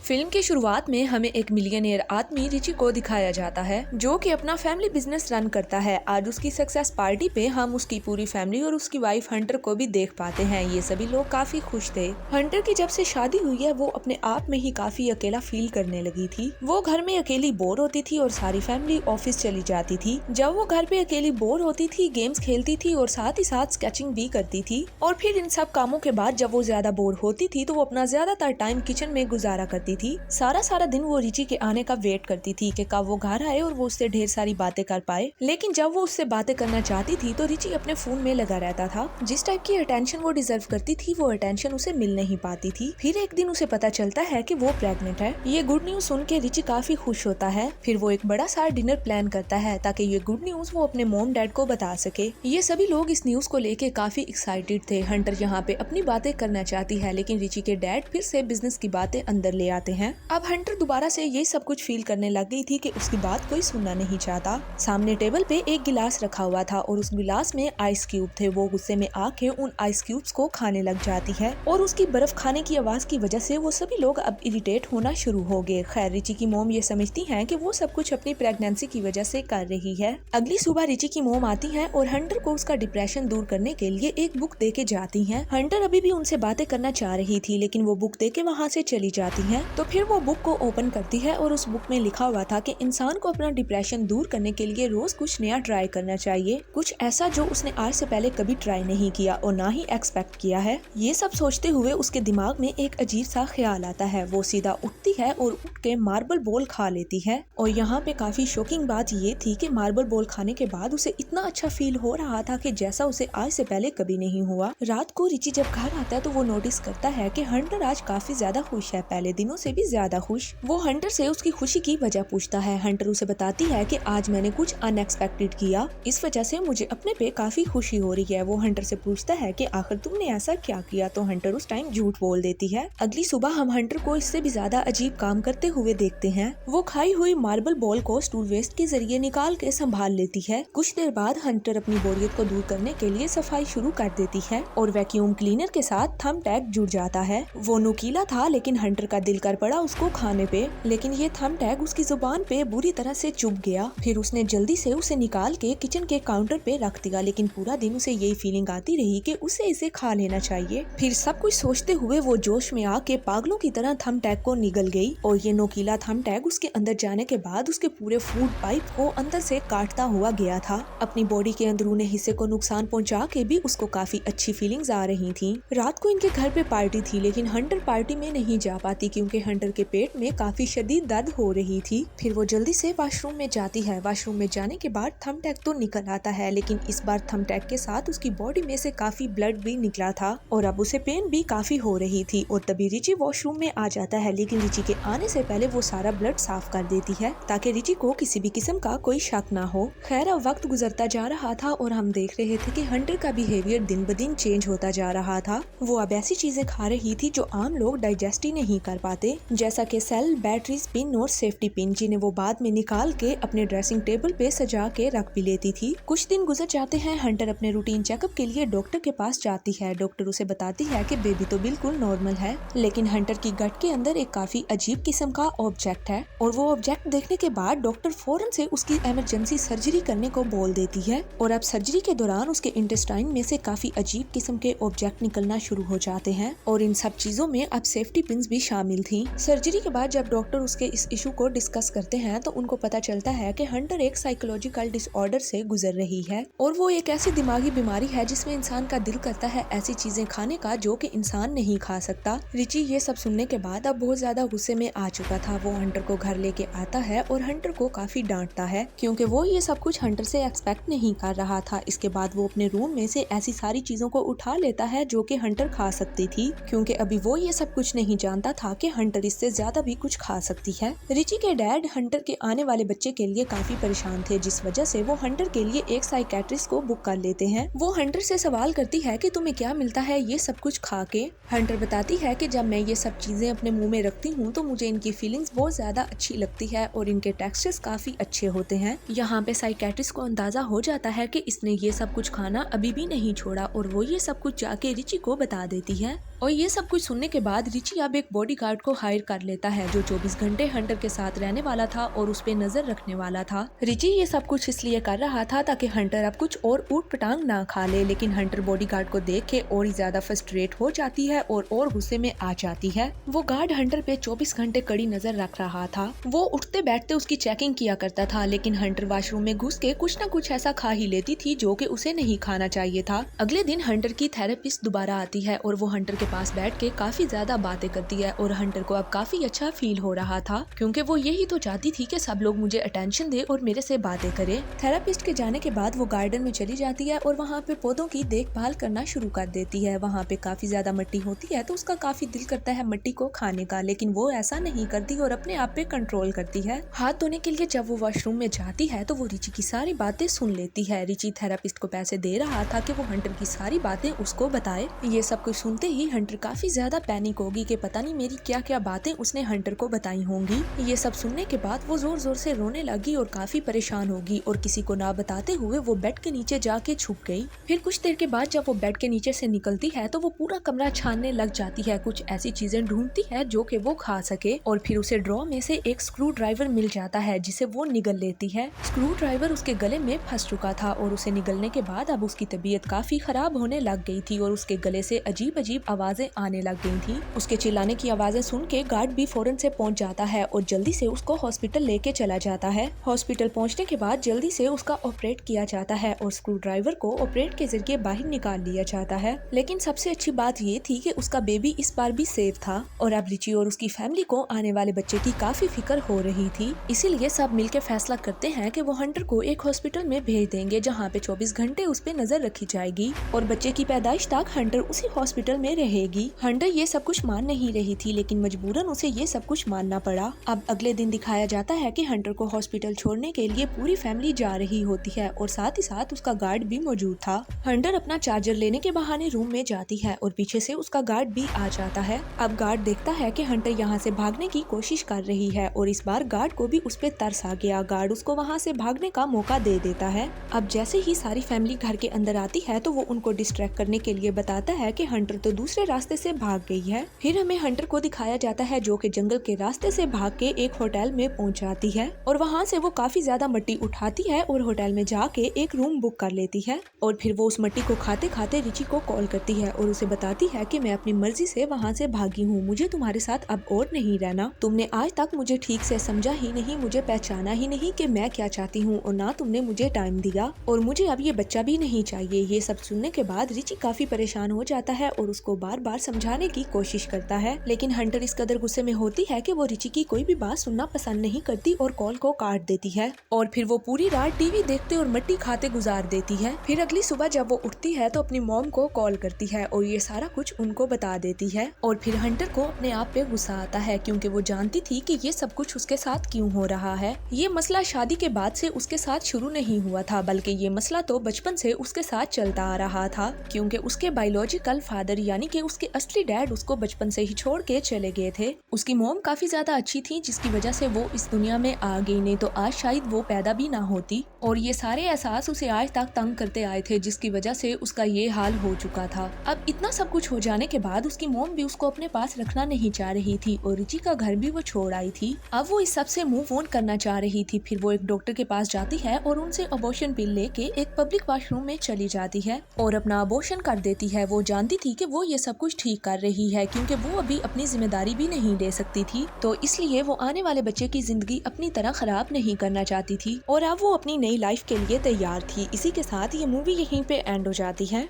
Film की शुरुआत में हमें एक मिलियनेयर आदमी रिची को दिखाया जाता है जो कि अपना फैमिली बिजनेस रन करता है। आज उसकी सक्सेस पार्टी पे हम उसकी पूरी फैमिली और उसकी वाइफ हंटर को भी देख पाते हैं। ये सभी लोग काफी खुश थे। हंटर की जब से शादी हुई है वो अपने आप में ही काफी अकेला फील करने लगी थी। वो घर में अकेली बोर होती थी और सारी फैमिली ऑफिस चली जाती थी। जब वो घर पे अकेली बोर होती थी, गेम्स खेलती थी और साथ ही साथ स्केचिंग भी करती थी। और फिर इन सब कामों के बाद जब वो ज्यादा बोर होती थी तो वो अपना ज्यादातर टाइम किचन में गुजारा करती थी। सारा दिन वो रिची के आने का वेट करती थी कि कब वो घर आए और वो उससे ढेर सारी बातें कर पाए। लेकिन जब वो उससे बातें करना चाहती थी तो रिची अपने फोन में लगा रहता था। जिस टाइप की अटेंशन वो डिजर्व करती थी वो अटेंशन उसे मिल नहीं पाती थी। फिर एक दिन उसे पता चलता है कि वो प्रेग्नेंट है। ये गुड न्यूज सुन के रिची काफी खुश होता है। फिर वो एक बड़ा सा डिनर प्लान करता है ताकि ये गुड न्यूज वो अपने मॉम डैड को बता सके। ये सभी लोग इस न्यूज को लेके काफी एक्साइटेड थे। हंटर यहाँ पे अपनी बातें करना चाहती है लेकिन रिची के डैड फिर से बिजनेस की बातें अंदर ले आते हैं। अब हंटर दोबारा से ये सब कुछ फील करने लग गई थी कि उसकी बात कोई सुनना नहीं चाहता। सामने टेबल पे एक गिलास रखा हुआ था और उस गिलास में आइस क्यूब थे। वो गुस्से में आके उन आइस क्यूब्स को खाने लग जाती है और उसकी बर्फ खाने की आवाज की वजह से वो सभी लोग अब इरिटेट होना शुरू हो गए। खैर रिची की मोम ये समझती हैं कि वो सब कुछ अपनी प्रेगनेंसी की वजह से कर रही है। अगली सुबह रिची की मोम आती है और हंटर को उसका डिप्रेशन दूर करने के लिए एक बुक दे के जाती है। हंटर अभी भी उनसे बातें करना चाह रही थी लेकिन वो बुक दे के वहाँ से चली जाती है। तो फिर वो बुक को ओपन करती है और उस बुक में लिखा हुआ था कि इंसान को अपना डिप्रेशन दूर करने के लिए रोज कुछ नया ट्राई करना चाहिए, कुछ ऐसा जो उसने आज से पहले कभी ट्राई नहीं किया और ना ही एक्सपेक्ट किया है। ये सब सोचते हुए उसके दिमाग में एक अजीब सा ख्याल आता है। वो सीधा उठती है और उठ के मार्बल बॉल खा लेती है। और यहाँ पे काफी शॉकिंग बात ये थी कि मार्बल बॉल खाने के बाद उसे इतना अच्छा फील हो रहा था कि जैसा उसे आज से पहले कभी नहीं हुआ। रात को रिची जब घर आता है तो वो नोटिस करता है कि हंटर आज काफी ज्यादा खुश है, पहले दिनों से भी ज्यादा खुश। वो हंटर से उसकी खुशी की वजह पूछता है। हंटर उसे बताती है कि आज मैंने कुछ अनएक्सपेक्टेड किया, इस वजह से मुझे अपने पे काफी खुशी हो रही है। वो हंटर से पूछता है कि आखिर तुमने ऐसा क्या किया, तो हंटर उस टाइम झूठ बोल देती है। अगली सुबह हम हंटर को इससे भी ज्यादा अजीब काम करते हुए देखते हैं। वो खाई हुई मार्बल बॉल को स्टूल वेस्ट के जरिए निकाल के संभाल लेती है। कुछ देर बाद हंटर अपनी बोरियत को दूर करने के लिए सफाई शुरू कर देती है और वैक्यूम क्लीनर के साथ थंब टैग जुड़ जाता है। वो नुकीला था लेकिन हंटर का दिल कर पड़ा उसको खाने पे, लेकिन ये थंब टैग उसकी जुबान पे बुरी तरह से चुभ गया। फिर उसने जल्दी से उसे निकाल के किचन के काउंटर पे रख दिया, लेकिन पूरा दिन उसे यही फीलिंग आती रही कि उसे इसे खा लेना चाहिए। फिर सब कुछ सोचते हुए वो जोश में आके पागलों की तरह थंब टैग को निगल गई और ये नोकीला थंब टैग उसके अंदर जाने के बाद उसके पूरे फूड पाइप को अंदर से काटता हुआ गया था। अपनी बॉडी के अंदरूनी हिस्से को नुकसान पहुँचा के भी उसको काफी अच्छी फीलिंग्स आ रही थी। रात को इनके घर पे पार्टी थी लेकिन हंटर पार्टी में नहीं जा पाती क्योंकि हंटर के पेट में काफी शदीद दर्द हो रही थी। फिर वो जल्दी से वॉशरूम में जाती है। वॉशरूम में जाने के बाद थंब टैग तो निकल आता है लेकिन इस बार थंब टैग के साथ उसकी बॉडी में से काफी ब्लड भी निकला था और अब उसे पेन भी काफी हो रही थी। और तभी रिची वॉशरूम में आ जाता है लेकिन रिची के आने से पहले वो सारा ब्लड साफ कर देती है ताकि रिची को किसी भी किस्म का कोई शक ना हो। खैर अब वक्त गुजरता जा रहा था और हम देख रहे थे कि हंटर का बिहेवियर दिन ब दिन चेंज होता जा रहा था। वो अब ऐसी चीजें खा रही थी जो आम लोग डाइजेस्ट ही नहीं कर पाते, जैसा कि सेल, बैटरीज, पिन और सेफ्टी पिन, जिन्हें वो बाद में निकाल के अपने ड्रेसिंग टेबल पे सजा के रख भी लेती थी। कुछ दिन गुजर जाते हैं। हंटर अपने रूटीन चेकअप के लिए डॉक्टर के पास जाती है। डॉक्टर उसे बताती है कि बेबी तो बिल्कुल नॉर्मल है लेकिन हंटर की गट के अंदर एक काफी अजीब किस्म का ऑब्जेक्ट है और वो ऑब्जेक्ट देखने के बाद डॉक्टर फौरन से उसकी इमरजेंसी सर्जरी करने को बोल देती है। और अब सर्जरी के दौरान उसके इंटेस्टाइन में से काफी अजीब किस्म के ऑब्जेक्ट निकलना शुरू हो जाते हैं और इन सब चीजों में अब सेफ्टी पिन्स भी शामिल थी। सर्जरी के बाद जब डॉक्टर उसके इस इशू को डिस्कस करते हैं तो उनको पता चलता है कि हंटर एक साइकोलॉजिकल डिसऑर्डर से गुजर रही है और वो एक ऐसी दिमागी बीमारी है जिसमें इंसान का दिल करता है ऐसी चीजें खाने का जो कि इंसान नहीं खा सकता। रिची ये सब सुनने के बाद अब बहुत ज्यादा गुस्से में आ चुका था। वो हंटर को घर लेके आता है और हंटर को काफी डांटता है क्योंकि वो ये सब कुछ हंटर से एक्सपेक्ट नहीं कर रहा था। इसके बाद वो अपने रूम में से ऐसी सारी चीजों को उठा लेता है जो कि हंटर खा सकती थी क्योंकि अभी वो ये सब कुछ नहीं जानता था कि हंटर इससे ज्यादा भी कुछ खा सकती है। रिची के डैड हंटर के आने वाले बच्चे के लिए काफी परेशान थे जिस वजह से वो हंटर के लिए एक साइकेट्रिस्ट को बुक कर लेते हैं। वो हंटर से सवाल करती है कि तुम्हें क्या मिलता है ये सब कुछ खा के। हंटर बताती है कि जब मैं ये सब चीजें अपने मुंह में रखती हूँ तो मुझे इनकी फीलिंग्स बहुत ज्यादा अच्छी लगती है और इनके टेक्सचर्स काफी अच्छे होते हैं। यहाँ पे साइकेट्रिस्ट को अंदाजा हो जाता है कि इसने ये सब कुछ खाना अभी भी नहीं छोड़ा और वो ये सब कुछ जाके रिची को बता देती है। और ये सब कुछ सुनने के बाद रिची अब एक बॉडीगार्ड को हायर कर लेता है जो 24 घंटे हंटर के साथ रहने वाला था और उस पे नजर रखने वाला था। रिची ये सब कुछ इसलिए कर रहा था ताकि हंटर अब कुछ और ऊट पटांग ना खा ले, लेकिन हंटर बॉडीगार्ड को देख के और ही ज्यादा फ्रस्ट्रेट हो जाती है और गुस्से में आ जाती है। वो गार्ड हंटर पे 24 घंटे कड़ी नजर रख रहा था। वो उठते बैठते उसकी चेकिंग किया करता था, लेकिन हंटर वॉशरूम में घुस के कुछ न कुछ ऐसा खा ही लेती थी जो कि उसे नहीं खाना चाहिए था। अगले दिन हंटर की थेरेपिस्ट दोबारा आती है और वो हंटर के पास बैठ के काफी ज्यादा बातें करती है और हंटर को अब काफी अच्छा फील हो रहा था क्योंकि वो यही तो चाहती थी कि सब लोग मुझे अटेंशन दे और मेरे से बातें करे। थेरेपिस्ट के जाने के बाद वो गार्डन में चली जाती है और वहाँ पे पौधों की देखभाल करना शुरू कर देती है। वहाँ पे काफी ज्यादा मिट्टी होती है तो उसका काफी दिल करता है मिट्टी को खाने का, लेकिन वो ऐसा नहीं करती और अपने आप पे कंट्रोल करती है। हाथ धोने के लिए जब वो वॉशरूम में जाती है तो वो रिची की सारी बातें सुन लेती है। रिची थेरेपिस्ट को पैसे दे रहा था कि वो हंटर की सारी बातें उसको बताए। ये सब कुछ सुनते ही हंटर काफी ज्यादा पैनिक होगी कि पता नहीं मेरी क्या क्या बातें उसने हंटर को बताई होंगी। ये सब सुनने के बाद वो जोर जोर से रोने लगी और काफी परेशान होगी और किसी को ना बताते हुए वो बेड के नीचे जाके छुप गई। फिर कुछ देर के बाद जब वो बेड के नीचे से निकलती है तो वो पूरा कमरा छानने लग जाती है, कुछ ऐसी चीजें ढूंढती है जो कि वो खा सके और फिर उसे ड्रॉ में से एक स्क्रू ड्राइवर मिल जाता है जिसे वो निगल लेती है। स्क्रू ड्राइवर उसके गले में फंस चुका था और उसे निगलने के बाद अब उसकी तबीयत काफी खराब होने लग गई थी और उसके गले से अजीब अजीब आवाजें आने लग गई थी। उसके चिल्लाने की आवाजें सुन के गार्ड भी फौरन से पहुंच जाता है और जल्दी से उसको हॉस्पिटल लेके चला जाता है। हॉस्पिटल पहुंचने के बाद जल्दी से उसका ऑपरेट किया जाता है और स्क्रू ड्राइवर को ऑपरेट के जरिए बाहर निकाल लिया जाता है। लेकिन सबसे अच्छी बात ये थी कि उसका बेबी इस बार भी सेफ था और अब रिची और उसकी फैमिली को आने वाले बच्चे की काफी फिक्र हो रही थी। इसीलिए सब मिलकर फैसला करते हैं कि वो हंटर को एक हॉस्पिटल में भेज देंगे जहाँ पे 24 घंटे उस पे नजर रखी जाएगी और बच्चे की पैदाइश तक हंटर उसी हॉस्पिटल में रहेगी। हंटर ये सब कुछ मान नहीं रही थी लेकिन मजबूरन उसे ये सब कुछ मानना पड़ा। अब अगले दिन दिखाया जाता है कि हंटर को हॉस्पिटल छोड़ने के लिए पूरी फैमिली जा रही होती है और साथ ही साथ उसका गार्ड भी मौजूद था। हंटर अपना चार्जर लेने के बहाने रूम में जाती है और पीछे से उसका गार्ड भी आ जाता है। अब गार्ड देखता है कि हंटर यहाँ से भागने की कोशिश कर रही है और इस बार गार्ड को भी उस पे तरस आ गया। गार्ड उसको वहाँ से भागने का मौका दे देता है। अब जैसे ही सारी फैमिली घर के अंदर आती है तो वो उनको डिस्ट्रैक्ट करने के लिए बताता है कि हंटर तो दूसरे रास्ते से भाग गई है। फिर हमें हंटर को दिखाया जाता है जो कि जंगल के रास्ते से भाग के एक होटल में पहुंच जाती है और वहाँ से वो काफी ज्यादा मिट्टी उठाती है और होटल में जाके एक रूम बुक कर लेती है और फिर वो उस मिट्टी को खाते खाते रिची को कॉल करती है और उसे बताती है कि मैं अपनी मर्जी से वहाँ से भागी हूँ, मुझे तुम्हारे साथ अब और नहीं रहना। तुमने आज तक मुझे ठीक से समझा ही नहीं, मुझे पहचाना ही नहीं कि मैं क्या चाहती हूँ और ना तुमने मुझे टाइम दिया और मुझे अब ये बच्चा भी नहीं चाहिए। ये सब सुनने के बाद रिची काफी परेशान हो जाता है और उसको बार बार समझाने की कोशिश करता है, लेकिन हंटर इस कदर गुस्से में होती है कि वो रिची की कोई भी बात सुनना पसंद नहीं करती और कॉल को काट देती है और फिर वो पूरी रात टीवी देखते और मिट्टी खाते गुजार देती है। फिर अगली सुबह जब वो उठती है तो अपनी मॉम को कॉल करती है और ये सारा कुछ उनको बता देती है और फिर हंटर को अपने आप पे गुस्सा आता है क्योंकि वो जानती थी कि ये सब कुछ उसके साथ क्यों हो रहा है। ये मसला शादी के बाद से उसके साथ शुरू नहीं हुआ था बल्कि ये मसला तो बचपन से उसके साथ चलता आ रहा था क्योंकि उसके बायोलॉजिकल फादर यानी कि उसके असली डैड उसको बचपन से ही छोड़ के चले गए थे। उसकी मॉम काफी ज्यादा अच्छी थी जिसकी वजह से वो इस दुनिया में आ गई, नहीं तो आज शायद वो पैदा भी ना होती और ये सारे एहसास उसे आज तक तंग करते आए थे जिसकी वजह से उसका ये हाल हो चुका था। अब इतना सब कुछ हो जाने के बाद उसकी मॉम भी उसको अपने पास रखना नहीं चाह रही थी और रिची का घर भी वो छोड़ आई थी। अब वो इस सब से मूव ऑन करना चाह रही थी। फिर वो एक डॉक्टर के पास जाती है और उनसे अबॉर्शन पिल लेके एक पब्लिक वॉशरूम में चली जाती है और अपना अबॉर्शन कर देती है। वो जानती थी कि वो ये सब कुछ ठीक कर रही है क्योंकि वो अभी अपनी जिम्मेदारी भी नहीं ले सकती थी, तो इसलिए वो आने वाले बच्चे की जिंदगी अपनी तरह खराब नहीं करना चाहती थी और अब वो अपनी नई लाइफ के लिए तैयार थी। इसी के साथ ये मूवी यहीं पे एंड हो जाती है।